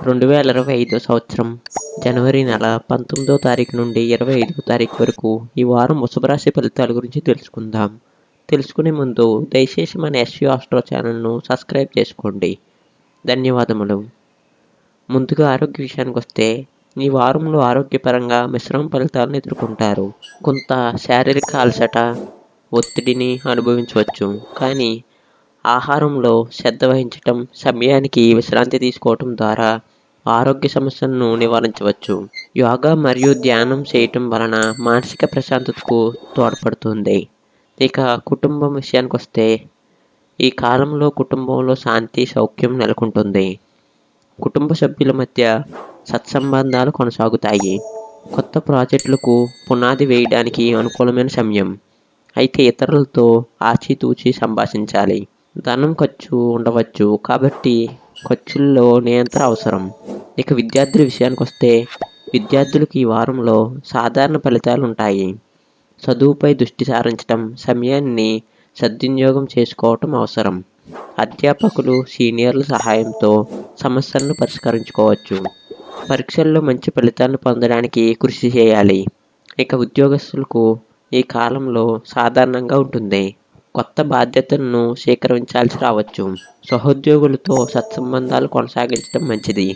2025 సంవత్సరం జనవరి నెల 19వ తారీఖు నుండి 25వ తారీఖు వరకు ఈ వారం వృషభ రాశి ఫలితాల గురించి తెలుసుకుందాం. తెలుసుకునే ముందు దయచేసి మన ఎస్యు ఆస్ట్రో ఛానల్ను సబ్స్క్రైబ్ చేసుకోండి. ధన్యవాదములు. ముందుగా ఆరోగ్య విషయానికి వస్తే ఈ వారంలో ఆరోగ్యపరంగా మిశ్రమ ఫలితాలను ఎదుర్కొంటారు. కొంత శారీరక అలసట, ఒత్తిడిని అనుభవించవచ్చు. కానీ ఆహారంలో శ్రద్ధ వహించటం, సమయానికి విశ్రాంతి తీసుకోవటం ద్వారా ఆరోగ్య సమస్యలను నివారించవచ్చు. యోగా మరియు ధ్యానం చేయటం వలన మానసిక ప్రశాంతతకు తోడ్పడుతుంది. ఇక కుటుంబం విషయానికి వస్తే ఈ కాలంలో కుటుంబంలో శాంతి, సౌఖ్యం నెలకొంటుంది. కుటుంబ సభ్యుల మధ్య సత్సంబంధాలు కొనసాగుతాయి. కొత్త ప్రాజెక్టులకు పునాది వేయడానికి అనుకూలమైన సమయం. అయితే ఇతరులతో ఆచితూచి సంభాషించాలి. ధనం ఖర్చు ఉండవచ్చు, కాబట్టి ఖర్చుల్లో నియంత్రణ అవసరం. ఇక విద్యార్థుల విషయానికి వస్తే విద్యార్థులకు ఈ వారంలో సాధారణ ఫలితాలు ఉంటాయి. చదువుపై దృష్టి సారించడం, సమయాన్ని సద్వినియోగం చేసుకోవటం అవసరం. అధ్యాపకులు, సీనియర్ల సహాయంతో సమస్యలను పరిష్కరించుకోవచ్చు. పరీక్షల్లో మంచి ఫలితాలను పొందడానికి కృషి చేయాలి. ఇక ఉద్యోగస్తులకు ఈ కాలంలో సాధారణంగా ఉంటుంది. కొత్త బాధ్యతలను స్వీకరించాల్సి రావచ్చు. సహోద్యోగులతో సత్సంబంధాలు కొనసాగించడం మంచిది.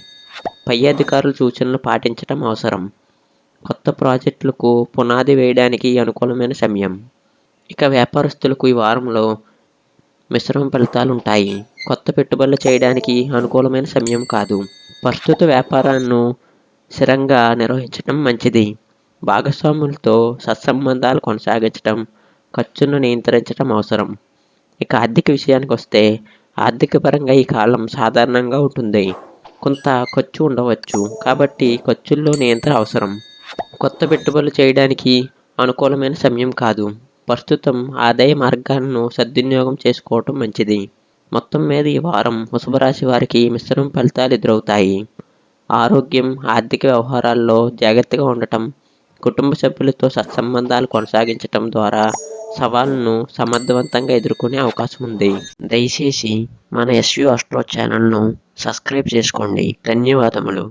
పై అధికారుల సూచనలు పాటించడం అవసరం. కొత్త ప్రాజెక్టులకు పునాది వేయడానికి అనుకూలమైన సమయం. ఇక వ్యాపారస్తులకు ఈ వారంలో మిశ్రమ ఫలితాలు ఉంటాయి. కొత్త పెట్టుబడులు చేయడానికి అనుకూలమైన సమయం కాదు. ప్రస్తుత వ్యాపారాన్ని స్థిరంగా నిర్వహించడం మంచిది. భాగస్వాములతో సత్సంబంధాలు కొనసాగించడం, ఖర్చును నియంత్రించడం అవసరం. ఇక ఆర్థిక విషయానికి వస్తే ఆర్థిక పరంగా ఈ కాలం సాధారణంగా ఉంటుంది. కొంత ఖర్చు ఉండవచ్చు, కాబట్టి ఖర్చుల్లో నియంత్రణ అవసరం. కొత్త పెట్టుబడులు చేయడానికి అనుకూలమైన సమయం కాదు. ప్రస్తుతం ఆదాయ మార్గాలను సద్వినియోగం చేసుకోవటం మంచిది. మొత్తం మీద ఈ వారం వృషభ రాశి వారికి మిశ్రమ ఫలితాలు ఎదురవుతాయి. ఆరోగ్యం, ఆర్థిక వ్యవహారాల్లో జాగ్రత్తగా ఉండటం, కుటుంబ సభ్యులతో సత్సంబంధాలు కొనసాగించటం ద్వారా సవాళ్ళను సమర్థవంతంగా ఎదుర్కొనే అవకాశం ఉంది. దయచేసి మన ఎస్యు ఆస్ట్రో ఛానల్ను సబ్స్క్రైబ్ చేసుకోండి. ధన్యవాదములు.